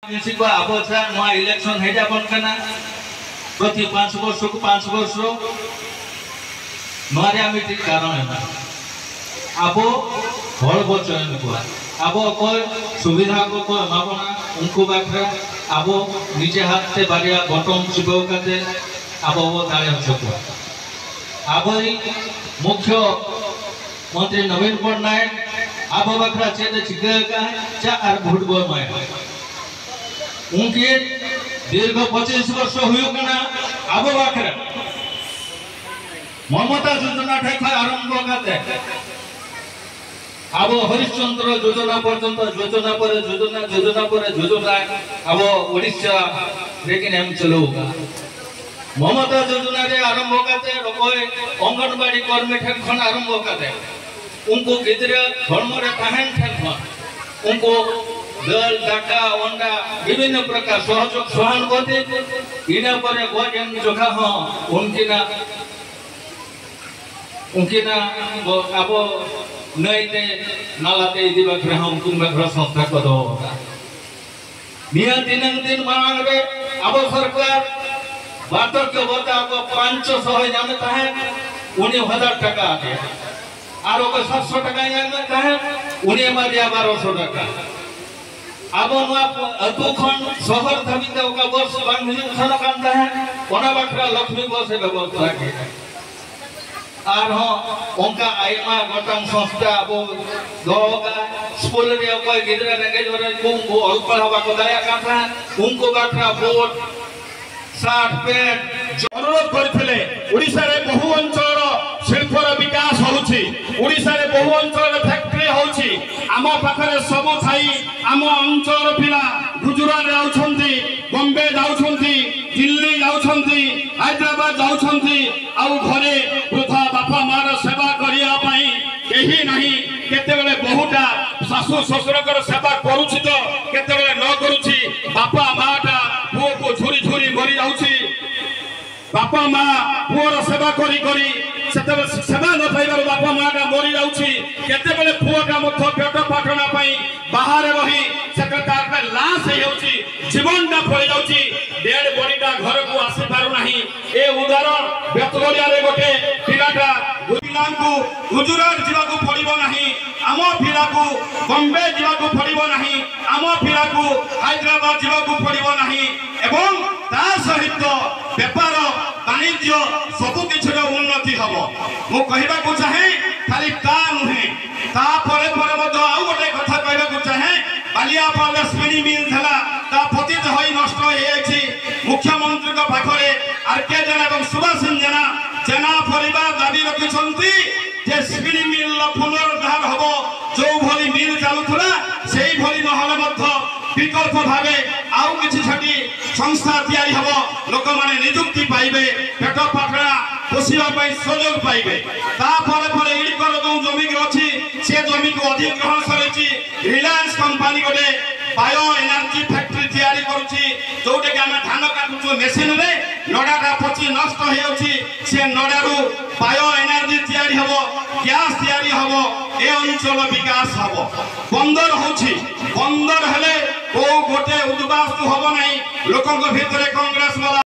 election है प्रति 5 वर्ष को 5 वर्ष कारण है अब हड़ चयन को अब कोई सुविधा को एमाबना उनको बाखरा अब निजे हाथ बारिया बटम चिपक अब दाड़े को अब मुख्य मंत्री नवीन पट्टनायक अब बाखरा चेत चिका और भोट बोय उनके दीर्घ 25 वर्ष हुआ अब बाखरा ममता योजना ठाक आरंभ करते अब हरिश्चंद्र योजना पर्यंत योजना पर योजना योजना पर योजना अब ओडिशा लेकिन हम चलो ममता योजना रे आरंभ करते अंगनवाड़ी कर्मी ठेन आरंभ करते उनको गिद्रे धर्म तहन ठेन उनको दल दाका अंडा विभिन्न प्रकार सहयोग सहानुभूति इना पर गोजन जोखा हाँ उनकी ना अब नईते नालाते इदी बखरा हम कुन बखरा संस्था को दो निया दिन मांग रे अब सरकार बातर के बता को 500 जानता है 19,000 टका आते और को 700 टका जानता है उन्हें मारिया 1200 टका अब अतुखन शहर धमिते ओका बस बांधनी उठाना कांता है ओना बखरा लक्ष्मी बस व्यवस्था के और उनका आयमा गठन संस्था अब दोगा स्कूल रे कोई गिदरा रेंगेज रे को अल्प हवा को दया करता उनको बाखरा वोट 60 पेट अनुरोध करथिले ओडिसा रे बहु अंचल शिल्पर विकास होउछि ओडिसा रे बहु अंचल फैक्ट्री होउछि आम पाखरे सब थाई आम अंचल पिला गुजरात जाउछंती बॉम्बे जाउछंती दिल्ली जाउछंती हैदराबाद जाउछंती आउ घरे वृद्धा बापा मार सेवा करिया पई केही नाही केतेबेले बहुटा सासु ससुरकर सेवा करूछि तो केतेबेले न करूछि बापा माटा पुओ को झुरी झुरी मरि जाउछि बापा मा पुओर सेवा करी करी सेतेबेले सेवा न पाइबार बापा माटा मरि जाउछि केतेबेले पुओटा मथ पेट पाटना पई बाहर रही सेक्रेटार लाश हे होछि जीवनटा पळि जाउछि डेड बॉडीटा घर को आसी पारु नाही ए उदाहरण बेतगड़िया रे गोटे पिलाटा गुजरात गुजरात जीवाकू पड़िबो नाही आम पिलाकू बॉम्बे जीवाकू पड़िबो नाही आम पिलाकू हैदराबाद जीवाकू पड़िबो नाही एवं ता सहित व्यापार वाणिज्य सब किछर उन्नति हबो मु कहिबा को चाहे खाली ता नुहे ता परे परे मध आउ गोटे कथा कहबा को चाहे बालिया पाले स्पिनिंग मिल थला ता पतित होई नष्ट होई मुख्यमंत्री को पाखरे आरके जना एवं सुभाष जना जना परिवार दाबी रखिसंती जे स्पिनिंग मिल पुनरुद्धार हबो जो भली मिल चालुथला सेही भली नहले मध्य विकल्प भावे आउ किछि छटी संस्था तयारी हबो लोक माने नियुक्ति पाइबे पेट पाटना पोसिबा पई सहयोग पाइबे ता परे परे इडी कर दो जमी के अछि से जमी को अधिग्रहण करछि रिलायंस कंपनी गोटे बायो एनर्जी फैक्ट्री तयारी करूछि जोटे के हम धान काटुछु मेसिन रे नडाटा पची नष्ट हे अछि से नडारू बायो एनर्जी तयारी हबो गैस तयारी हबो ए अंचल विकास हबो बंदर होछि बंदर हेले को गोटे उद्वास्तु हबो नाही लोकक भितरे कांग्रेस वाला